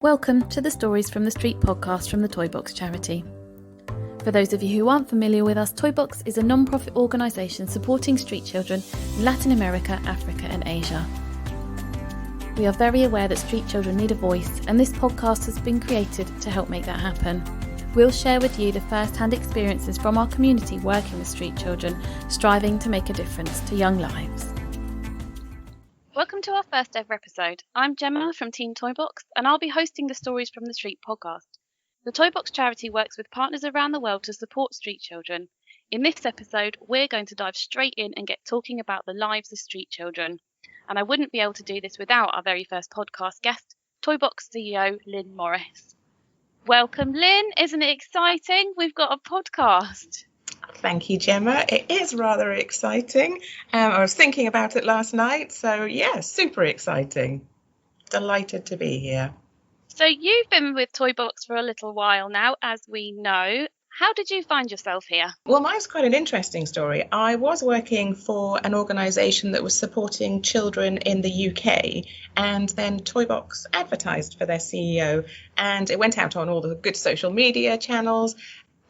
Welcome to the Stories from the Street podcast from the Toybox Charity. For those of you who aren't familiar with us, Toybox is a non-profit organisation supporting street children in Latin America, Africa and Asia. We are very aware that street children need a voice, and this podcast has been created to help make that happen. We'll share with you the first-hand experiences from our community working with street children, striving to make a difference to young lives. Welcome to our first ever episode. I'm Gemma from Team Toybox, and I'll be hosting the Stories from the Street podcast. The Toybox Charity works with partners around the world to support street children. In this episode, we're going to dive straight in and get talking about the lives of street children. And I wouldn't be able to do this without our very first podcast guest, Toybox CEO Lynn Morris. Welcome, Lynn. Isn't it exciting? We've got a podcast. Thank you, Gemma. It is rather exciting. I was thinking about it last night, so yeah, super exciting. Delighted to be here. So you've been with Toybox for a little while now, as we know. How did you find yourself here? Well, mine's quite an interesting story. I was working for an organisation that was supporting children in the UK, and then Toybox advertised for their CEO, and it went out on all the good social media channels.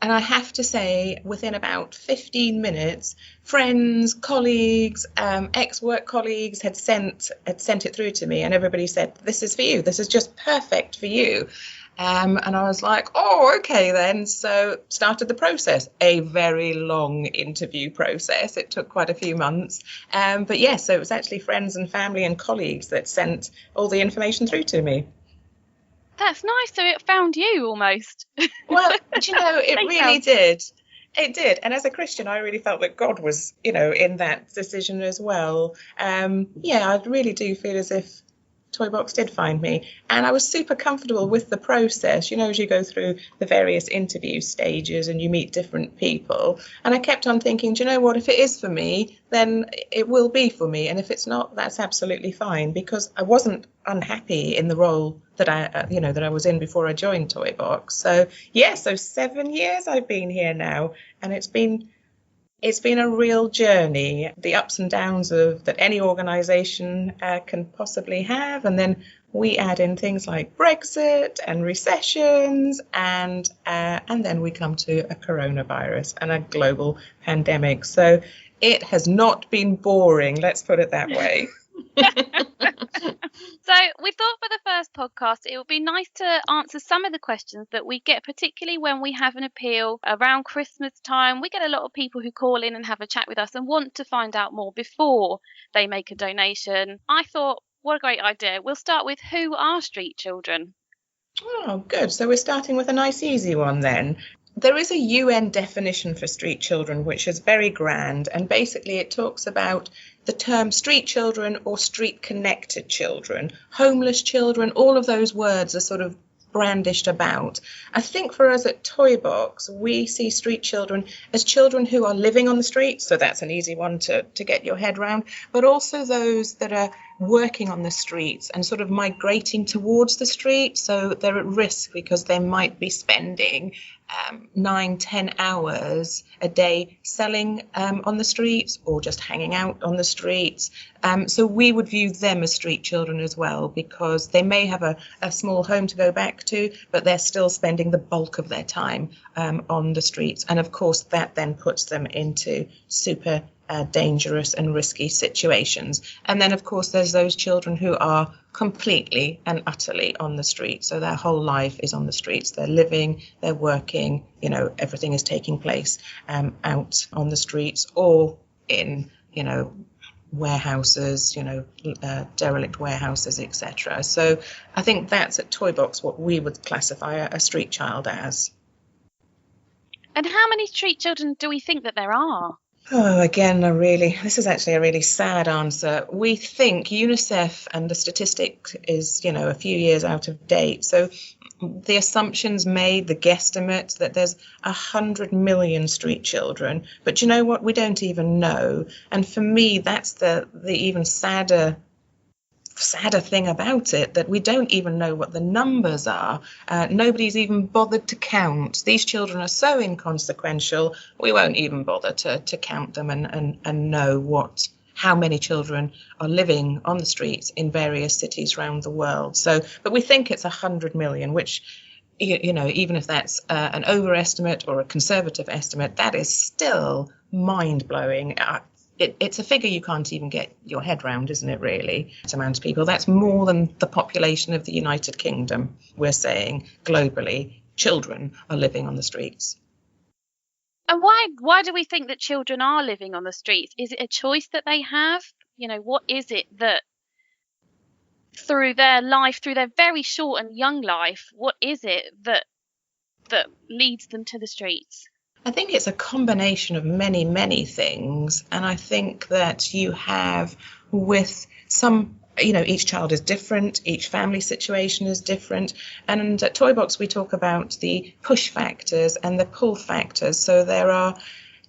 And I have to say, within about 15 minutes, friends, colleagues, ex-work colleagues had sent it through to me, and everybody said, "This is for you. This is just perfect for you." And I was like, "Oh, okay then." So started the process, a very long interview process. It took quite a few months. But yes, so it was actually friends and family and colleagues that sent all the information through to me. That's nice. So it found you almost. Well, do you know, it really did. It did. And as a Christian, I really felt that God was, in that decision as well. I really do feel as if Toybox did find me. And I was super comfortable with the process, as you go through the various interview stages and you meet different people. And I kept on thinking, do you know what, if it is for me, then it will be for me. And if it's not, that's absolutely fine, because I wasn't unhappy in the role that I was in before I joined Toybox. So so 7 years I've been here now, and it's been a real journey, the ups and downs that any organisation can possibly have. And then we add in things like Brexit and recessions, and then we come to a coronavirus and a global pandemic. So it has not been boring, let's put it that way. So we thought for the first podcast it would be nice to answer some of the questions that we get, particularly when we have an appeal around Christmas time. We get a lot of people who call in and have a chat with us and want to find out more before they make a donation. I thought, what a great idea. We'll start with, who are street children? Oh, good. So we're starting with a nice easy one then. There is a UN definition for street children, which is very grand, and basically it talks about the term street children or street connected children, homeless children. All of those words are sort of brandished about. I think for us at Toybox, we see street children as children who are living on the street, so that's an easy one to get your head around, but also those that are working on the streets and sort of migrating towards the street. So they're at risk because they might be spending 9-10 hours a day selling on the streets or just hanging out on the streets. So we would view them as street children as well, because they may have a small home to go back to, but they're still spending the bulk of their time on the streets. And of course, that then puts them into super dangerous and risky situations. And then, of course, there's those children who are completely and utterly on the street. So their whole life is on the streets. They're living, they're working, everything is taking place out on the streets or in, warehouses, derelict warehouses, etc. So I think that's at Toybox what we would classify a street child as. And how many street children do we think that there are? Oh, again, this is actually a really sad answer. We think UNICEF, and the statistic is, a few years out of date. So the assumptions made, the guesstimate that there's 100 million street children. But you know what? We don't even know. And for me, that's the even sadder thing about it, that we don't even know what the numbers are. Nobody's even bothered to count. These children are so inconsequential, we won't even bother to count them and know what how many children are living on the streets in various cities around the world. So, but we think it's 100 million, which, you know, even if that's an overestimate or a conservative estimate, that is still mind-blowing. It's a figure you can't even get your head round, isn't it, really? That amount of people. That's more than the population of the United Kingdom. We're saying globally, children are living on the streets. And why do we think that children are living on the streets? Is it a choice that they have? You know, what is it that through their life, through their very short and young life, what is it that leads them to the streets? I think it's a combination of many, many things. And I think that you have with some, you know, each child is different, each family situation is different. And at Toybox, we talk about the push factors and the pull factors. So there are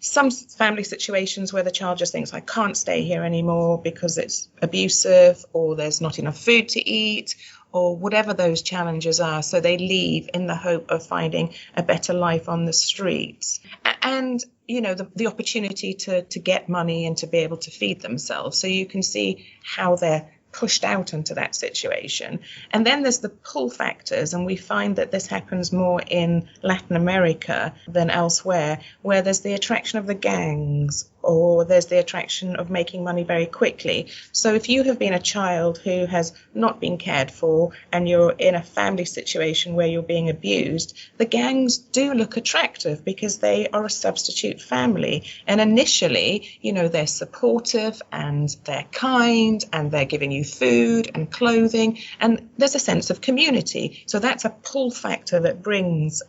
some family situations where the child just thinks, I can't stay here anymore because it's abusive, or there's not enough food to eat, or whatever those challenges are. So they leave in the hope of finding a better life on the streets. And, you know, the opportunity to get money and to be able to feed themselves. So you can see how they're pushed out into that situation. And then there's the pull factors, and we find that this happens more in Latin America than elsewhere, where there's the attraction of the gangs, or there's the attraction of making money very quickly. So if you have been a child who has not been cared for and you're in a family situation where you're being abused, the gangs do look attractive because they are a substitute family. And initially, you know, they're supportive and they're kind and they're giving you food and clothing, and there's a sense of community. So that's a pull factor that brings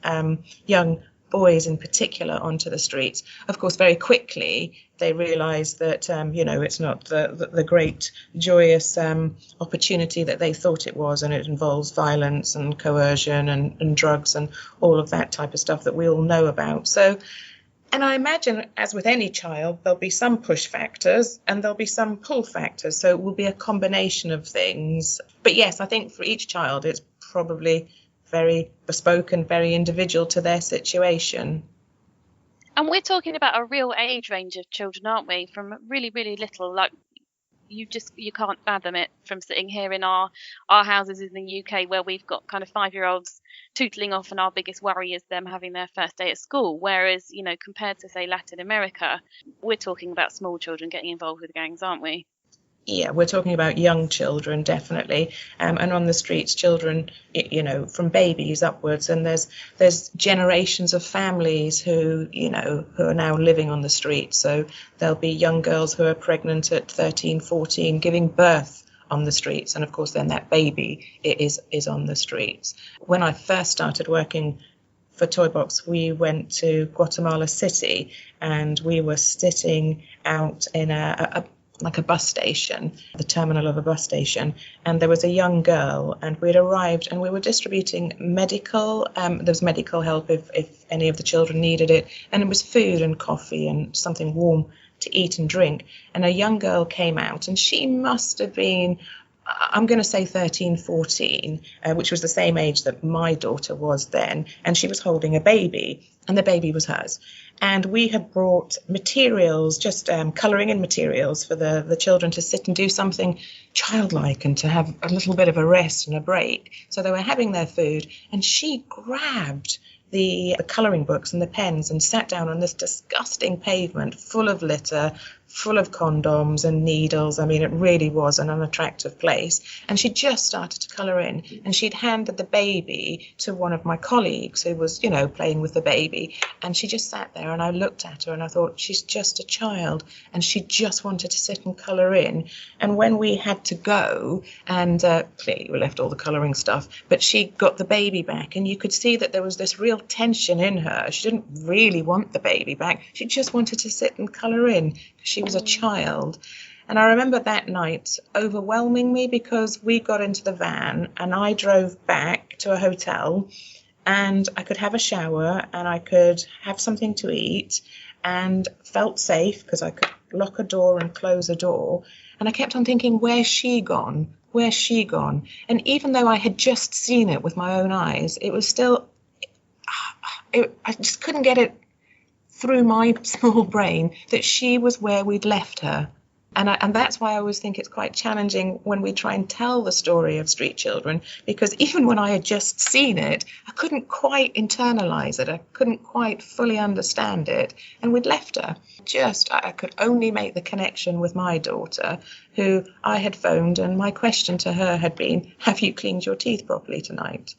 young boys in particular onto the streets. Of course, very quickly they realise that you know, it's not the great joyous opportunity that they thought it was, and it involves violence and coercion and drugs and all of that type of stuff that we all know about. So, and I imagine, as with any child, there'll be some push factors and there'll be some pull factors. So it will be a combination of things. But yes, I think for each child it's probably very bespoke and very individual to their situation. And we're talking about a real age range of children, aren't we? From really, really little, like you can't fathom it from sitting here in our houses in the UK, where we've got kind of 5-year-olds tootling off, and our biggest worry is them having their first day at school. Whereas, you know, compared to, say, Latin America, we're talking about small children getting involved with gangs, aren't we? Yeah, we're talking about young children, definitely. And on the streets, children, you know, from babies upwards. And there's generations of families who, you know, who are now living on the streets. So there'll be young girls who are pregnant at 13, 14, giving birth on the streets. And of course, then that baby is on the streets. When I first started working for Toybox, we went to Guatemala City, and we were sitting out in a bus station, the terminal of a bus station, and there was a young girl, and we'd arrived and we were distributing medical, there was medical help if any of the children needed it, and it was food and coffee and something warm to eat and drink. And a young girl came out, and she must have been, I'm going to say 13, 14, which was the same age that my daughter was then, and she was holding a baby, and the baby was hers. And we had brought materials, just colouring in materials for the children to sit and do something childlike and to have a little bit of a rest and a break. So they were having their food, and she grabbed the colouring books and the pens and sat down on this disgusting pavement full of litter, full of condoms and needles. I mean, it really was an unattractive place. And she just started to colour in, and she'd handed the baby to one of my colleagues who was, you know, playing with the baby. And she just sat there, and I looked at her and I thought, she's just a child, and she just wanted to sit and colour in. And when we had to go, and clearly we left all the colouring stuff, but she got the baby back, and you could see that there was this real tension in her. She didn't really want the baby back. She just wanted to sit and colour in because she was a child. And I remember that night overwhelming me, because we got into the van and I drove back to a hotel, and I could have a shower and I could have something to eat and felt safe because I could lock a door and close a door. And I kept on thinking, where's she gone? Where's she gone? And even though I had just seen it with my own eyes, it was still, I just couldn't get it through my small brain that she was where we'd left her. And that's why I always think it's quite challenging when we try and tell the story of street children, because even when I had just seen it, I couldn't quite internalise it. I couldn't quite fully understand it. And we'd left her. I could only make the connection with my daughter, who I had phoned, and my question to her had been, have you cleaned your teeth properly tonight?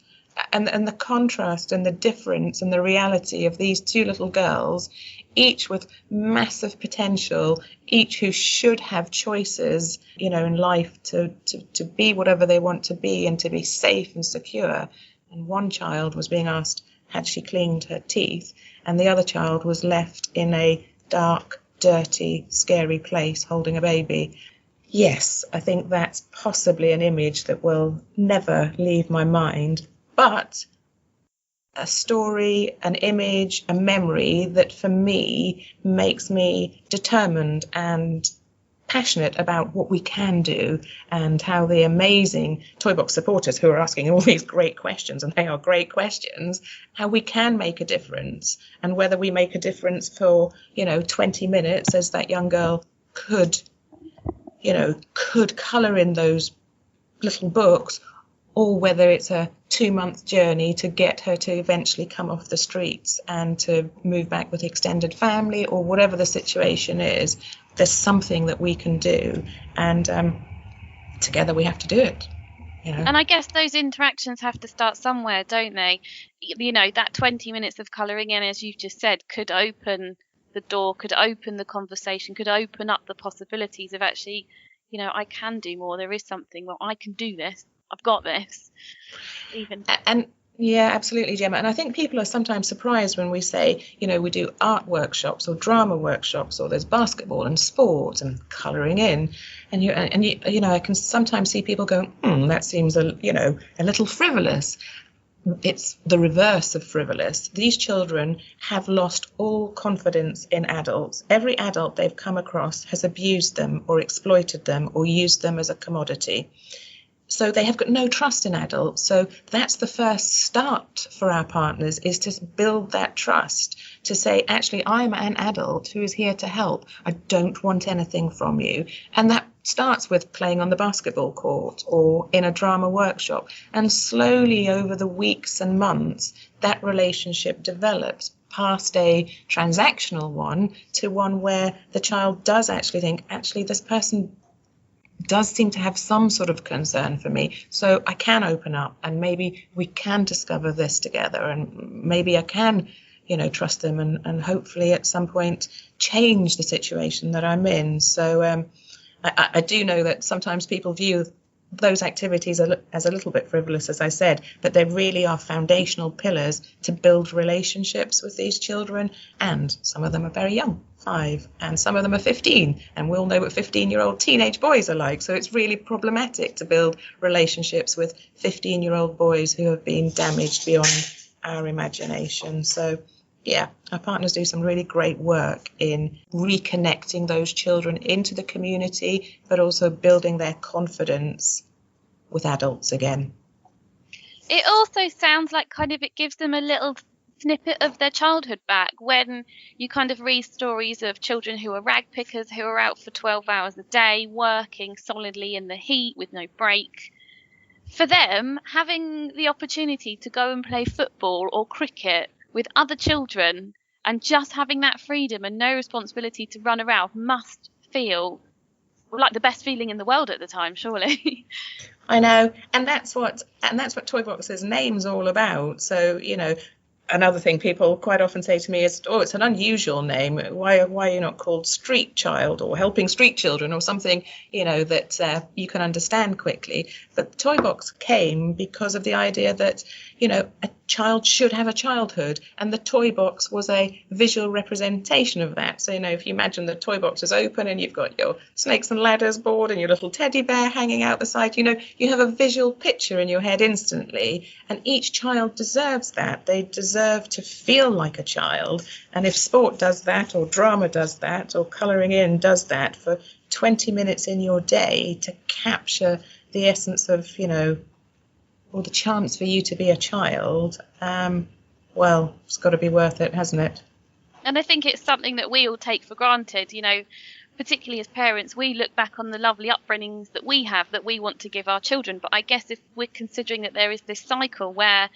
And the contrast and the difference and the reality of these two little girls, each with massive potential, each who should have choices, in life to be whatever they want to be and to be safe and secure. And one child was being asked, had she cleaned her teeth? And the other child was left in a dark, dirty, scary place holding a baby. Yes, I think that's possibly an image that will never leave my mind. But a story, an image, a memory that for me makes me determined and passionate about what we can do, and how the amazing Toybox supporters who are asking all these great questions, and they are great questions, how we can make a difference, and whether we make a difference for 20 minutes, as that young girl could colour in those little books, or whether it's a 2-month journey to get her to eventually come off the streets and to move back with extended family, or whatever the situation is. There's something that we can do, and together we have to do it. And I guess those interactions have to start somewhere, don't they? That 20 minutes of colouring in, as you've just said, could open the door, could open the conversation, could open up the possibilities of actually, I can do more. There is something. Well, I can do this. I've got this. And yeah, absolutely, Gemma. And I think people are sometimes surprised when we say, we do art workshops or drama workshops, or there's basketball and sport and colouring in. And I can sometimes see people go, that seems a little frivolous. It's the reverse of frivolous. These children have lost all confidence in adults. Every adult they've come across has abused them or exploited them or used them as a commodity. So they have got no trust in adults. So that's the first start for our partners, is to build that trust, to say, actually, I'm an adult who is here to help. I don't want anything from you. And that starts with playing on the basketball court or in a drama workshop. And slowly over the weeks and months, that relationship develops past a transactional one to one where the child does actually think, actually, this person does seem to have some sort of concern for me, so I can open up, and maybe we can discover this together, and maybe I can, trust them, and hopefully at some point change the situation that I'm in. So I do know that sometimes people view those activities as a little bit frivolous, as I said, but they really are foundational pillars to build relationships with these children. And some of them are very young, 5, and some of them are 15, and we'll know what 15-year-old teenage boys are like. So it's really problematic to build relationships with 15-year-old boys who have been damaged beyond our imagination. So yeah, our partners do some really great work in reconnecting those children into the community, but also building their confidence with adults again. It also sounds like it gives them a little snippet of their childhood back, when you kind of read stories of children who are rag pickers, who are out for 12 hours a day, working solidly in the heat with no break. For them, having the opportunity to go and play football or cricket with other children, and just having that freedom and no responsibility to run around, must feel like the best feeling in the world at the time, surely. I know, and that's what Toybox's name's all about. So another thing people quite often say to me is, it's an unusual name. Why are you not called Street Child or Helping Street Children or something, that you can understand quickly? But Toybox came because of the idea that, a child should have a childhood, and the Toybox was a visual representation of that. So, if you imagine the Toybox is open and you've got your snakes and ladders board and your little teddy bear hanging out the side, you have a visual picture in your head instantly, and each child deserves that. They deserve to feel like a child. And if sport does that, or drama does that, or colouring in does that for 20 minutes in your day to capture the essence of, or the chance for you to be a child, it's got to be worth it, hasn't it? And I think it's something that we all take for granted. particularly as parents, we look back on the lovely upbringings that we have that we want to give our children. But I guess if we're considering that there is this cycle where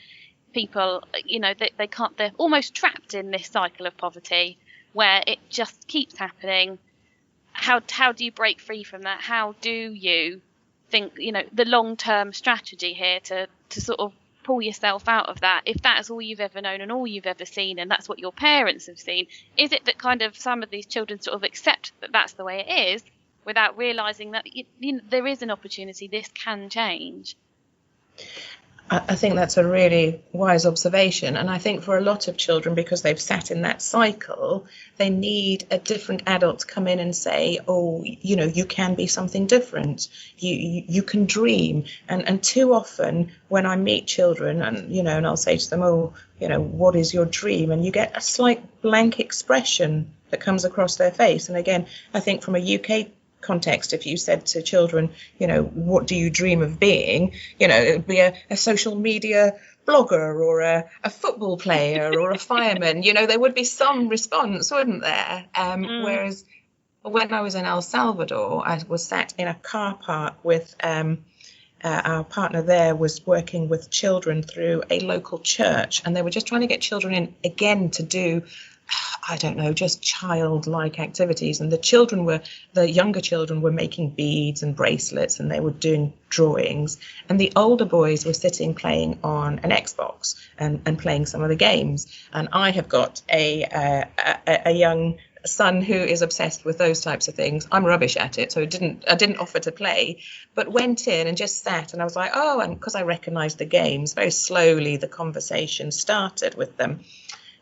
people, they can't, they're almost trapped in this cycle of poverty where it just keeps happening. How do you break free from that? How do you think, the long-term strategy here to sort of pull yourself out of that? If that's all you've ever known and all you've ever seen, and that's what your parents have seen, is it that kind of some of these children sort of accept that that's the way it is without realizing that there is an opportunity, this can change? I think that's a really wise observation. And I think for a lot of children, because they've sat in that cycle, they need a different adult to come in and say, oh, you can be something different. You can dream. And too often when I meet children and I'll say to them, oh, what is your dream? And you get a slight blank expression that comes across their face. And again, I think from a UK context, if you said to children, what do you dream of being, it would be a social media blogger or a football player or a fireman. There would be some response, wouldn't there? Whereas when I was in El Salvador, I was sat in a car park with our partner there was working with children through a local church, and they were just trying to get children in again to do, I don't know, just childlike activities. And the younger children were making beads and bracelets, and they were doing drawings. And the older boys were sitting playing on an Xbox and playing some of the games. And I have got a young son who is obsessed with those types of things. I'm rubbish at it, so I didn't offer to play, but went in and just sat. And I was like, oh, and because I recognized the games, very slowly the conversation started with them.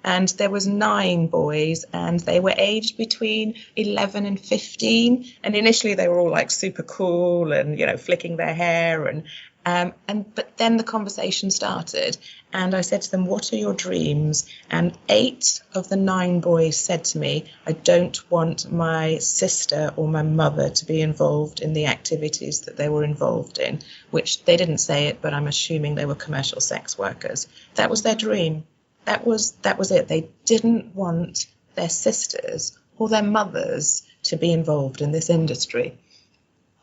And there was 9 boys, and they were aged between 11 and 15. And initially they were all like super cool and, flicking their hair. But then the conversation started, and I said to them, what are your dreams? And 8 of the 9 boys said to me, I don't want my sister or my mother to be involved in the activities that they were involved in, which they didn't say it, but I'm assuming they were commercial sex workers. That was their dream. That was it. They didn't want their sisters or their mothers to be involved in this industry.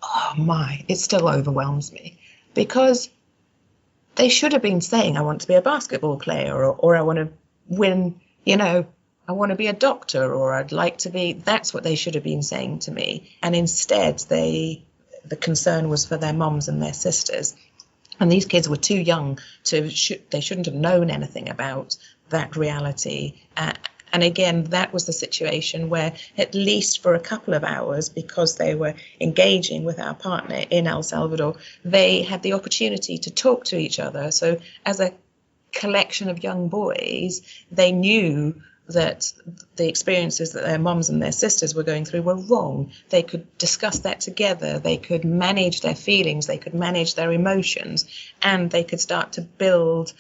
Oh my, it still overwhelms me, because they should have been saying, I want to be a basketball player, or I want to win, I want to be a doctor, or I'd like to be. That's what they should have been saying to me. And instead, the concern was for their moms and their sisters. And these kids were too young they shouldn't have known anything about that reality. And again, that was the situation where, at least for a couple of hours, because they were engaging with our partner in El Salvador, they had the opportunity to talk to each other. So as a collection of young boys, they knew that the experiences that their mums and their sisters were going through were wrong. They could discuss that together. They could manage their feelings. They could manage their emotions, and they could start to build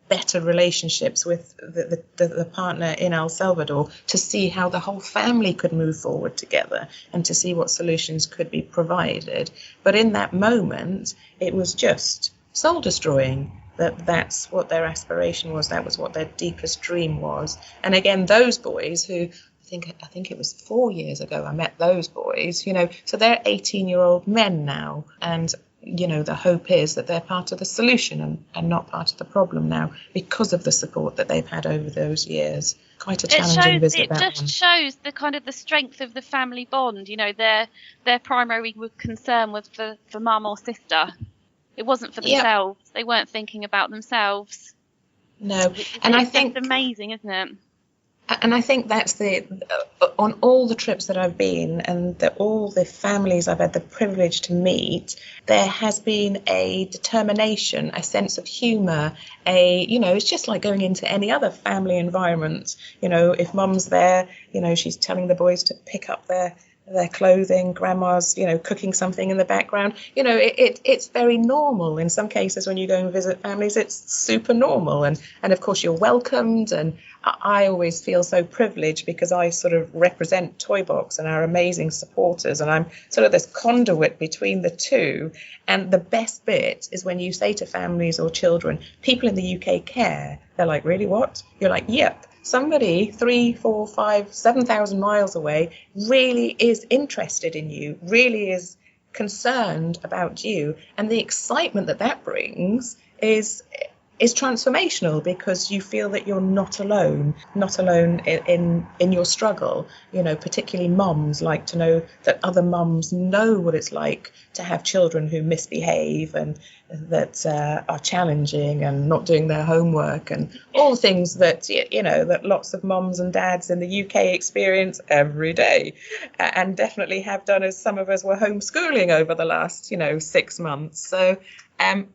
better relationships with the partner in El Salvador, to see how the whole family could move forward together and to see what solutions could be provided. But in that moment, it was just soul destroying. That's what their aspiration was. That was what their deepest dream was. And again, those boys who, I think it was 4 years ago I met those boys, so they're 18-year-old men now. And, the hope is that they're part of the solution and not part of the problem now, because of the support that they've had over those years. Quite a challenging visit. It just shows the kind of the strength of the family bond. Their primary concern was for mum or sister. It wasn't for themselves. Yep. They weren't thinking about themselves. No, and I think it's amazing, isn't it? And I think that's on all the trips that I've been, and all the families I've had the privilege to meet, there has been a determination, a sense of humour, it's just like going into any other family environment. If mum's there, she's telling the boys to pick up their clothing, grandma's, cooking something in the background. It's very normal. In some cases, when you go and visit families, it's super normal. And of course, you're welcomed. And I always feel so privileged, because I sort of represent Toybox and our amazing supporters. And I'm sort of this conduit between the two. And the best bit is when you say to families or children, people in the UK care. They're like, really, what? You're like, yep. somebody 3, 4, 5, 7,000 miles away really is interested in you, really is concerned about you, and the excitement that brings is transformational, because you feel that you're not alone in your struggle. Particularly mums like to know that other mums know what it's like to have children who misbehave and that are challenging and not doing their homework, and all things that that lots of mums and dads in the UK experience every day, and definitely have done as some of us were homeschooling over the last 6 months. So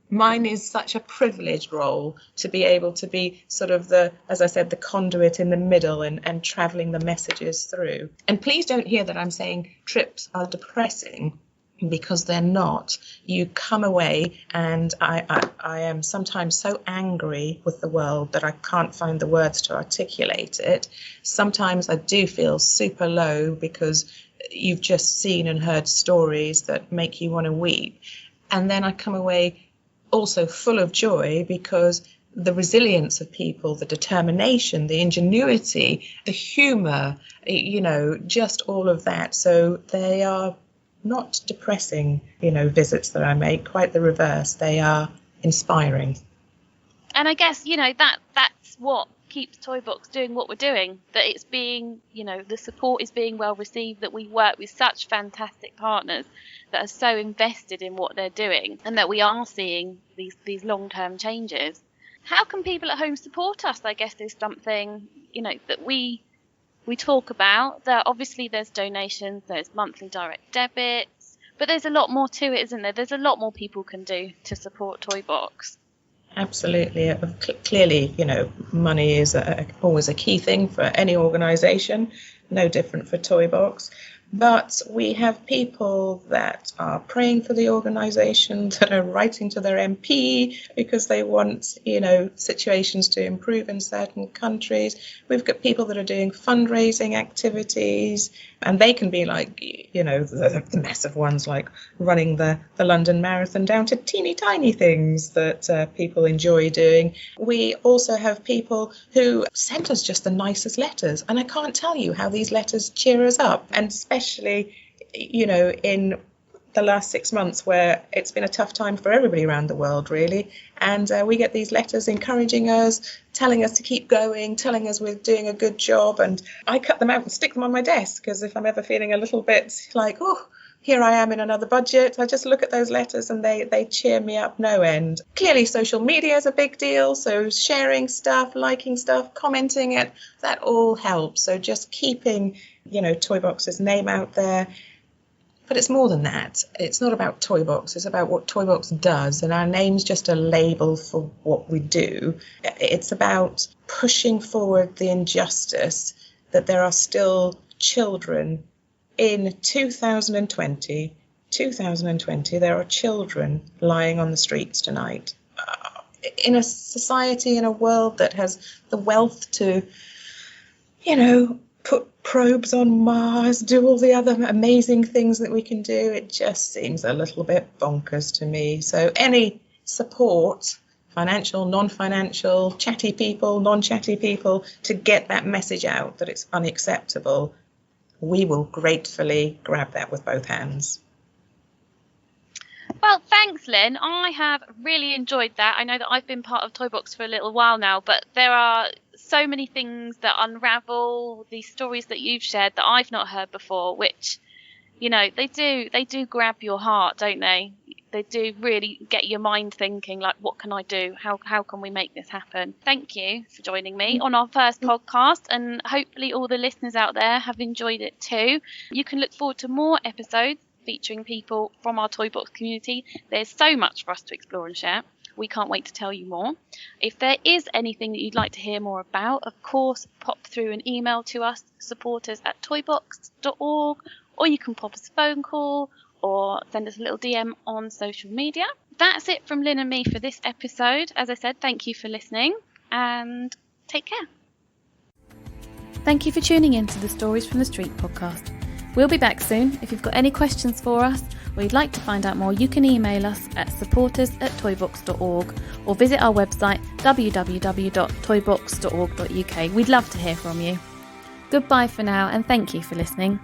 mine is such a privileged role to be able to be sort of as I said, the conduit in the middle and travelling the messages through. And please don't hear that I'm saying trips are depressing, because they're not. You come away, and I am sometimes so angry with the world that I can't find the words to articulate it. Sometimes I do feel super low because you've just seen and heard stories that make you want to weep. And then I come away also full of joy, because the resilience of people, the determination, the ingenuity, the humour, just all of that. So they are not depressing, visits that I make, quite the reverse. They are inspiring. And I guess, that's what keeps Toybox doing what we're doing, that it's being, the support is being well received, that we work with such fantastic partners that are so invested in what they're doing, and that we are seeing these long-term changes. How can people at home support us? I guess is something, that we talk about. There's donations, there's monthly direct debits, but there's a lot more to it, isn't there? There's a lot more people can do to support Toybox. Absolutely. Clearly, money is always a key thing for any organisation, no different for Toybox. But we have people that are praying for the organisation, that are writing to their MP because they want, situations to improve in certain countries. We've got people that are doing fundraising activities, and they can be like, the massive ones like running the London Marathon, down to teeny tiny things that people enjoy doing. We also have people who send us just the nicest letters, and I can't tell you how these letters cheer us up, and especially, in the last 6 months where it's been a tough time for everybody around the world, really. And we get these letters encouraging us, telling us to keep going, telling us we're doing a good job. And I cut them out and stick them on my desk, because if I'm ever feeling a little bit like, oh, here I am in another budget, I just look at those letters and they cheer me up no end. Clearly, social media is a big deal. So sharing stuff, liking stuff, commenting it, that all helps. So just keeping, Toybox's name out there. But it's more than that. It's not about Toybox. It's about what Toybox does. And our name's just a label for what we do. It's about pushing forward the injustice that there are still children in 2020, there are children lying on the streets tonight. In a society, in a world that has the wealth to, put probes on Mars, do all the other amazing things that we can do, it just seems a little bit bonkers to me. So any support, financial, non-financial, chatty people, non-chatty people, to get that message out that it's unacceptable, we will gratefully grab that with both hands. Well, thanks, Lynn. I have really enjoyed that. I know that I've been part of Toybox for a little while now, but there are so many things that unravel, these stories that you've shared that I've not heard before, which, they do grab your heart, don't they? They do really get your mind thinking, like, what can I do? How can we make this happen? Thank you for joining me on our first podcast, and hopefully all the listeners out there have enjoyed it too. You can look forward to more episodes featuring people from our Toybox community. There's so much for us to explore and share. We can't wait to tell you more. If there is anything that you'd like to hear more about, of course, pop through an email to us, supporters@toybox.org, or you can pop us a phone call or send us a little DM on social media. That's it from Lynn and me for this episode. As I said, thank you for listening and take care. Thank you for tuning in to the Stories from the Street podcast. We'll be back soon. If you've got any questions for us or you'd like to find out more, you can email us at supporters@toybox.org or visit our website www.toybox.org.uk. We'd love to hear from you. Goodbye for now, and thank you for listening.